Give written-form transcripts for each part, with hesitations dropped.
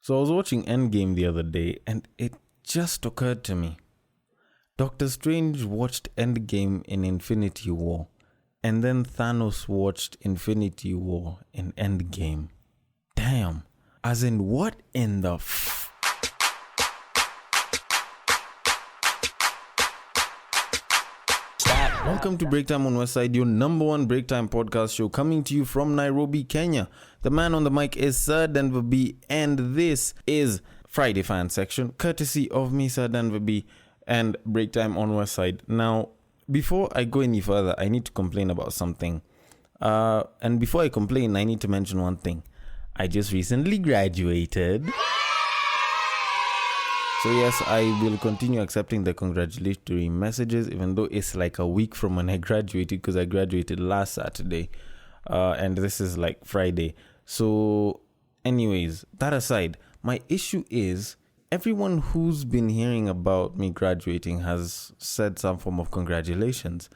So I was watching Endgame the other day and it just occurred to me. Doctor Strange watched Endgame in Infinity War and then Thanos watched Infinity War in Endgame. Damn. As in, what in the Welcome to Break Time on Westside, your number one break time podcast show, coming to you from Nairobi, Kenya. The man on the mic is Sir Denver B, and this is Friday Fan Section, courtesy of me, Sir Denver B, and Break Time on Westside. Now, before I go any further, I need to complain about something. And before I complain, I need to mention one thing. I just recently graduated. So yes, I will continue accepting the congratulatory messages, even though it's like a week from when I graduated, because I graduated last Saturday, and this is like Friday. So anyways, that aside, my issue is everyone who's been hearing about me graduating has said some form of congratulations.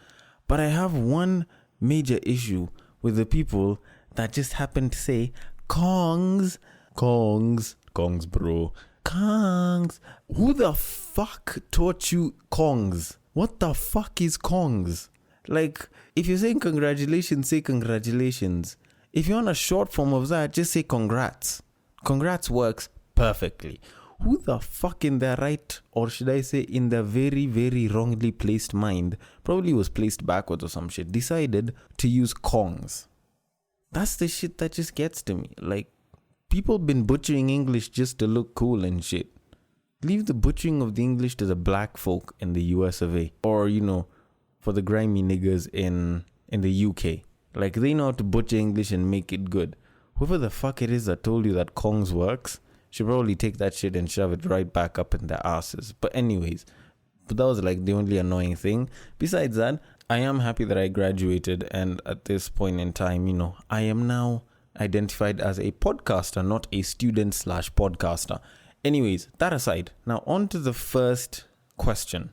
But I have one major issue with the people that just happen to say, Kongs, bro. Kongs. Who the fuck taught you Kongs? What the fuck is Kongs? Like, if you're saying congratulations, say congratulations. If you want a short form of that, just say congrats. Congrats works perfectly. Who the fuck in their right, or should I say in their very, very wrongly placed mind, probably was placed backwards or some shit, decided to use Kongs? That's the shit that just gets to me. Like, people been butchering English just to look cool and shit. Leave the butchering of the English to the black folk in the US of A. Or, you know, for the grimy niggas in the UK. Like, they know how to butcher English and make it good. Whoever the fuck it is that told you that Kongs works should probably take that shit and shove it right back up in their asses. But anyways, that was like the only annoying thing. Besides that, I am happy that I graduated, and at this point in time, you know, I am now identified as a podcaster, not a student/podcaster. Anyways, that aside, now on to the first question.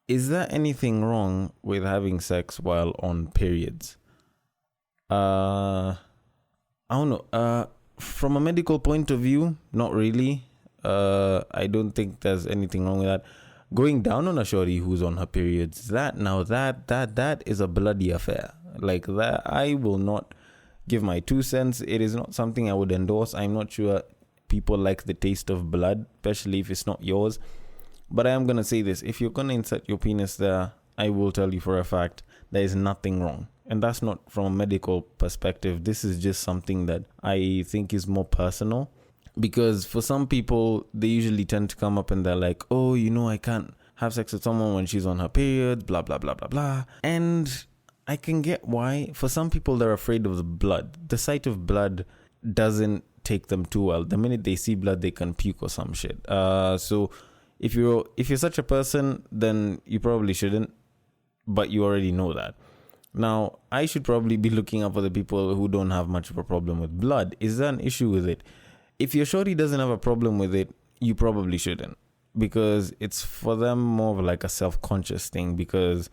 Is there anything wrong with having sex while on periods? I don't know. From a medical point of view, not really. I don't think there's anything wrong with that. Going down on a shorty who's on her periods, that is a bloody affair. Like that, I will not give my 2 cents. It is not something I would endorse. I'm not sure people like the taste of blood, especially if it's not yours. But I am going to say this. If you're going to insert your penis there, I will tell you for a fact there is nothing wrong. And that's not from a medical perspective. This is just something that I think is more personal. Because for some people, they usually tend to come up and they're like, oh, you know, I can't have sex with someone when she's on her period, blah, blah, blah, blah, blah. And I can get why. For some people, they're afraid of the blood. The sight of blood doesn't take them too well. The minute they see blood, they can puke or some shit. So if you're such a person, then you probably shouldn't. But you already know that. Now, I should probably be looking out for the people who don't have much of a problem with blood. Is there an issue with it? If your shorty doesn't have a problem with it, you probably shouldn't. Because it's for them more of like a self-conscious thing. Because,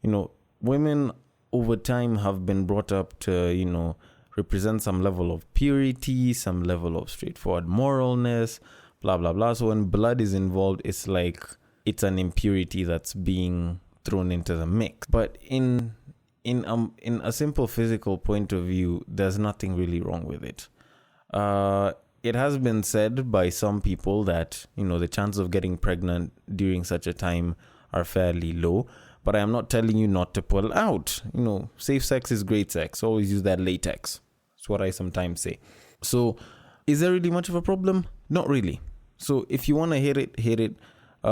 you know, women over time have been brought up to, you know, represent some level of purity, some level of straightforward moralness, blah, blah, blah. So when blood is involved, it's like it's an impurity that's being thrown into the mix. But in a simple physical point of view, there's nothing really wrong with it. It has been said by some people that, you know, the chances of getting pregnant during such a time are fairly low. But I am not telling you not to pull out. You know, safe sex is great sex. Always use that latex. That's what I sometimes say. So, is there really much of a problem? Not really. So, if you want to hit it.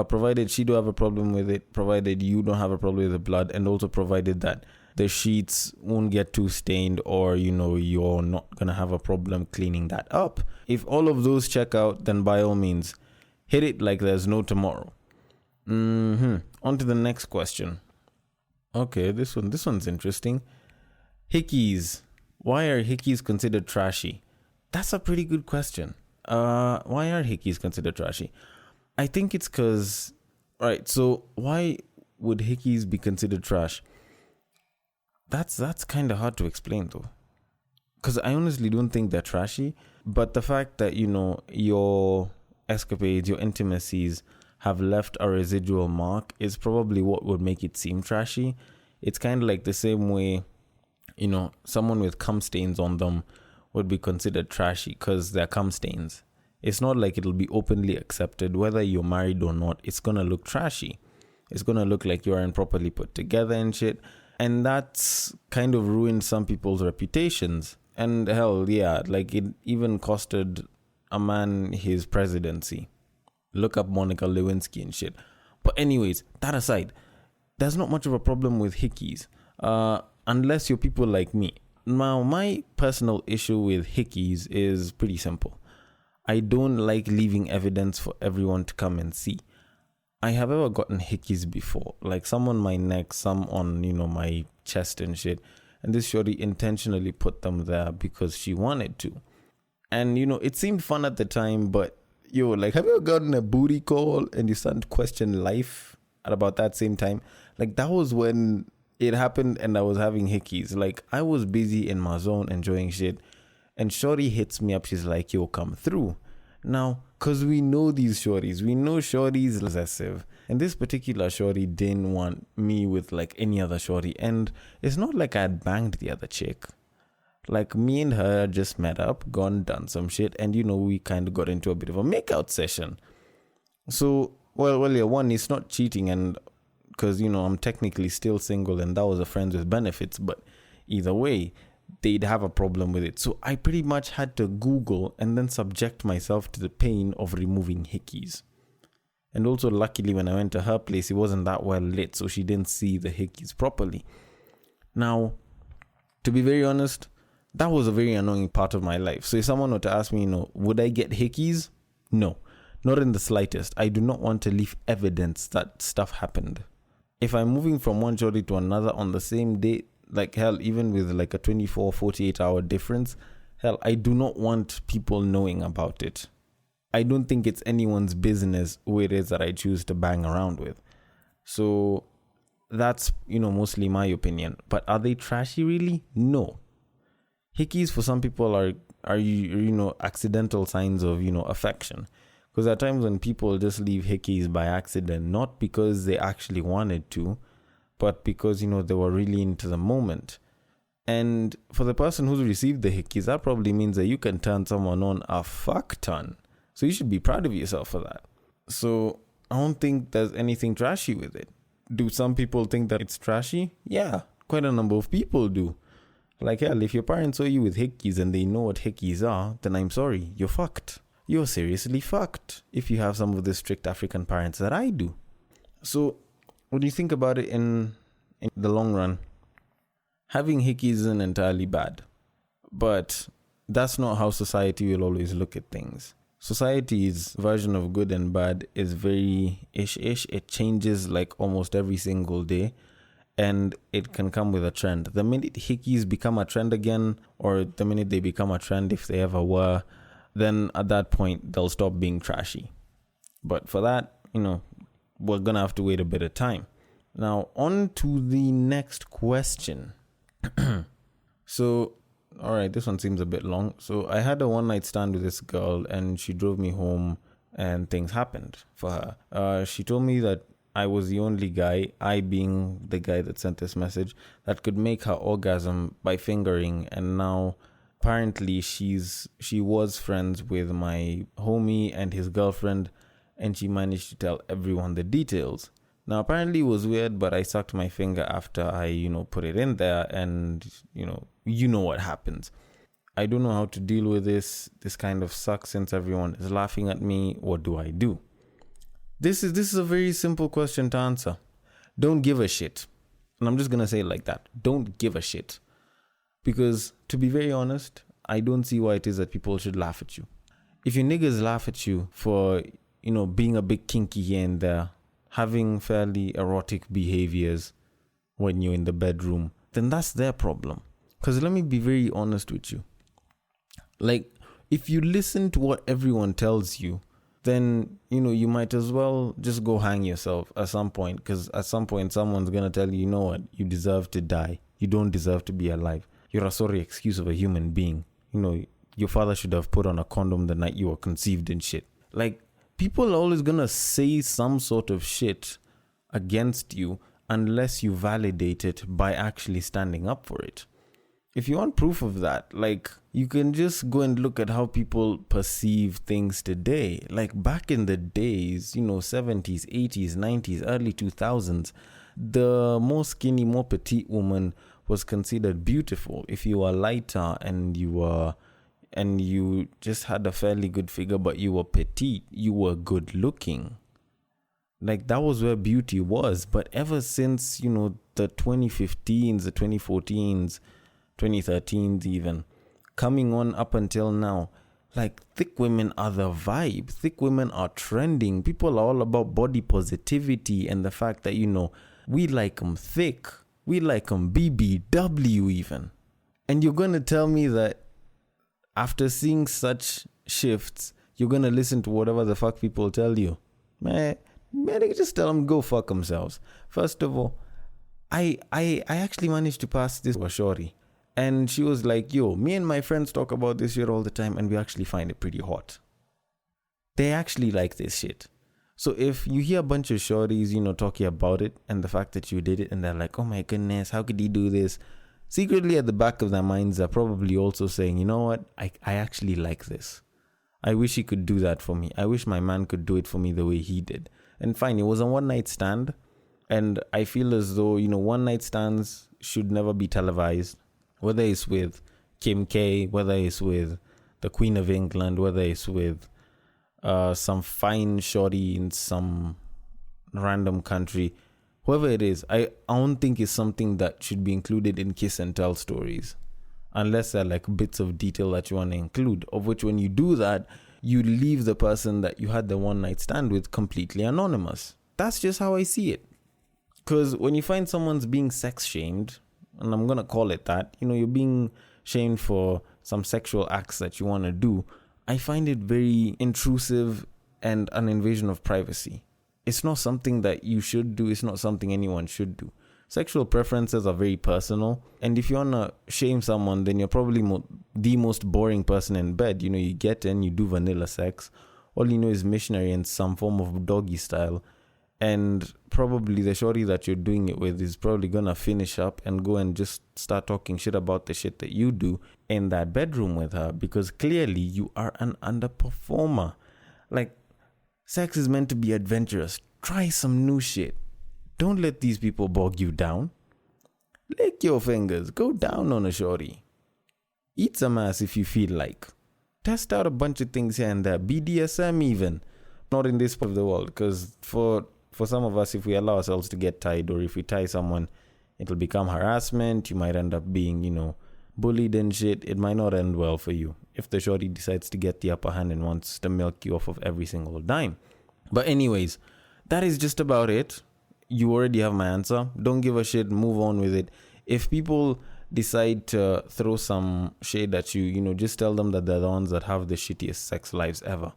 Provided she don't have a problem with it. Provided you don't have a problem with the blood. And also provided that the sheets won't get too stained, or, you know, you're not going to have a problem cleaning that up. If all of those check out, then by all means, hit it like there's no tomorrow. On to the next question. Okay, this one's interesting. Hickeys. Why are hickeys considered trashy? That's a pretty good question. Why are hickeys considered trashy? I think it's because... Alright, so why would hickeys be considered trash? That's kind of hard to explain though. because I honestly don't think they're trashy. But the fact that, your escapades, your intimacies have left a residual mark is probably what would make it seem trashy. It's kind of like the same way, someone with cum stains on them would be considered trashy because they're cum stains. It's not like it'll be openly accepted. Whether you're married or not, it's going to look trashy. It's going to look like you aren't properly put together and shit. And that's kind of ruined some people's reputations. And hell, yeah, like it even costed a man his presidency. Look up Monica Lewinsky and shit. But anyways, that aside, there's not much of a problem with hickeys. Unless you're people like me. Now, my personal issue with hickeys is pretty simple. I don't like leaving evidence for everyone to come and see. I have ever gotten hickeys before, like some on my neck, some on, my chest and shit. And this shorty intentionally put them there because she wanted to. And, it seemed fun at the time, but like, have you ever gotten a booty call and you start to question life at about that same time? Like, that was when it happened and I was having hickeys. Like, I was busy in my zone enjoying shit. And shorty hits me up. She's like, yo, come through. Now, because we know these shorties. We know shorties possessive. And this particular shorty didn't want me with like any other shorty. And it's not like I'd banged the other chick. Like, me and her just met up, gone, done some shit. And, we kind of got into a bit of a makeout session. So, well, yeah, one, it's not cheating. And because, I'm technically still single and that was a friends with benefits. But either way, they'd have a problem with it. So I pretty much had to Google and then subject myself to the pain of removing hickeys. And also, luckily, when I went to her place, it wasn't that well lit, so she didn't see the hickeys properly. Now, to be very honest, that was a very annoying part of my life. So if someone were to ask me, would I get hickeys? No, not in the slightest. I do not want to leave evidence that stuff happened. If I'm moving from one shorty to another on the same day, like hell, even with like a 24, 48 hour difference, hell, I do not want people knowing about it. I don't think it's anyone's business who it is that I choose to bang around with. So that's, mostly my opinion. But are they trashy really? No. Hickeys for some people are accidental signs of, affection. Because at times when people just leave hickeys by accident, not because they actually wanted to, but because, they were really into the moment. And for the person who's received the hickeys, that probably means that you can turn someone on a fuck ton. So you should be proud of yourself for that. So I don't think there's anything trashy with it. Do some people think that it's trashy? Yeah, quite a number of people do. Like, hell, if your parents saw you with hickeys and they know what hickeys are, then I'm sorry, you're fucked. You're seriously fucked if you have some of the strict African parents that I do. So when you think about it in the long run, having hickeys isn't entirely bad. But that's not how society will always look at things. Society's version of good and bad is very ish-ish. It changes like almost every single day. And it can come with a trend. The minute hickeys become a trend again, or the minute they become a trend, if they ever were, then at that point, they'll stop being trashy. But for that, we're going to have to wait a bit of time. Now, on to the next question. So, all right, this one seems a bit long. So I had a one-night stand with this girl and she drove me home and things happened for her. She told me that I was the only guy, I being the guy that sent this message, that could make her orgasm by fingering. And now apparently she was friends with my homie and his girlfriend, and she managed to tell everyone the details. Now apparently it was weird, but I sucked my finger after I, put it in there, and you know what happens. I don't know how to deal with this. This kind of sucks since everyone is laughing at me. What do I do? This is a very simple question to answer. Don't give a shit. And I'm just going to say it like that. Don't give a shit. Because to be very honest, I don't see why it is that people should laugh at you. If your niggas laugh at you for, being a bit kinky here and there, having fairly erotic behaviors when you're in the bedroom, then that's their problem. Because let me be very honest with you. Like, if you listen to what everyone tells you, then, you might as well just go hang yourself at some point. Because at some point, someone's going to tell you, you know what, you deserve to die. You don't deserve to be alive. you're a sorry excuse of a human being. You know, your father should have put on a condom the night you were conceived and shit. Like, people are always gonna say some sort of shit against you unless you validate it by actually standing up for it. If you want proof of that, like, you can just go and look at how people perceive things today. Like, back in the days, you know, 70s, 80s, 90s, early 2000s, the more skinny, more petite woman was considered beautiful. If you were lighter and you just had a fairly good figure, but you were petite, you were good looking. Like, that was where beauty was. But ever since, you know, the 2015s, the 2014s, 2013s even, coming on up until now, like, thick women are the vibe. Thick women are trending. People are all about body positivity and the fact that, you know, we like them thick. We like them BBW even. And you're going to tell me that after seeing such shifts, you're going to listen to whatever the fuck people tell you? Man, they just tell them to go fuck themselves. First of all, I actually managed to pass this to a shorty. And she was like, yo, me and my friends talk about this shit all the time and we actually find it pretty hot. They actually like this shit. So if you hear a bunch of shorties, you know, talking about it and the fact that you did it and they're like, oh my goodness, how could he do this? Secretly at the back of their minds, they're probably also saying, you know what? I actually like this. I wish he could do that for me. I wish my man could do it for me the way he did. And fine, it was a one night stand. And I feel as though, you know, one night stands should never be televised. Whether it's with Kim K, whether it's with the Queen of England, whether it's with some fine shorty in some random country, whoever it is, I don't think it's something that should be included in kiss and tell stories. Unless they're like bits of detail that you want to include, of which when you do that, you leave the person that you had the one night stand with completely anonymous. That's just how I see it. Because when you find someone's being sex shamed, and I'm going to call it that, you know, you're being shamed for some sexual acts that you want to do, I find it very intrusive and an invasion of privacy. It's not something that you should do. It's not something anyone should do. Sexual preferences are very personal. And if you want to shame someone, then you're probably the most boring person in bed. You know, you get in, you do vanilla sex. All you know is missionary and some form of doggy style. And probably the shorty that you're doing it with is probably going to finish up and go and just start talking shit about the shit that you do in that bedroom with her. Because clearly you are an underperformer. Like, sex is meant to be adventurous. Try some new shit. Don't let these people bog you down. Lick your fingers. Go down on a shorty. Eat some ass if you feel like. Test out a bunch of things here and there. BDSM even. Not in this part of the world. Because for some of us, if we allow ourselves to get tied, or if we tie someone, it'll become harassment. You might end up being, you know, bullied and shit. It might not end well for you if the shorty decides to get the upper hand and wants to milk you off of every single dime. But anyways, that is just about it. You already have my answer. Don't give a shit. Move on with it. If people decide to throw some shade at you, you know, just tell them that they're the ones that have the shittiest sex lives ever.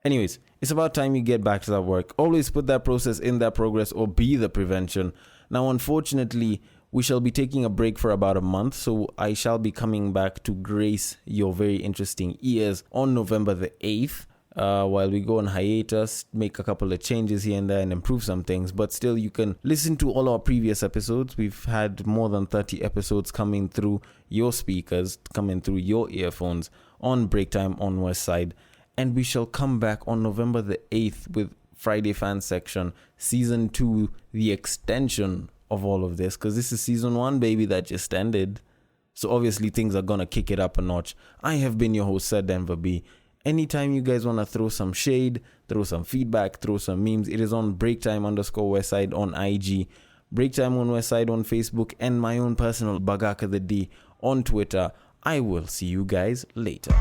Anyways, it's about time you get back to that work. Always put that process in that progress, or be the prevention. Now, unfortunately, we shall be taking a break for about a month, so I shall be coming back to grace your very interesting ears on November the 8th. While we go on hiatus, make a couple of changes here and there and improve some things, but still you can listen to all our previous episodes. We've had more than 30 episodes coming through your speakers, coming through your earphones on Break Time on West Side. And we shall come back on November the 8th with Friday Fan Section, Season 2, the extension of all of this. Because this is Season 1, baby, that just ended. So obviously things are going to kick it up a notch. I have been your host, Sir Denver B. Anytime you guys want to throw some shade, throw some feedback, throw some memes, it is on Breaktime_Westside on IG, Breaktime on Westside on Facebook, and my own personal Bagaka the D on Twitter. I will see you guys later.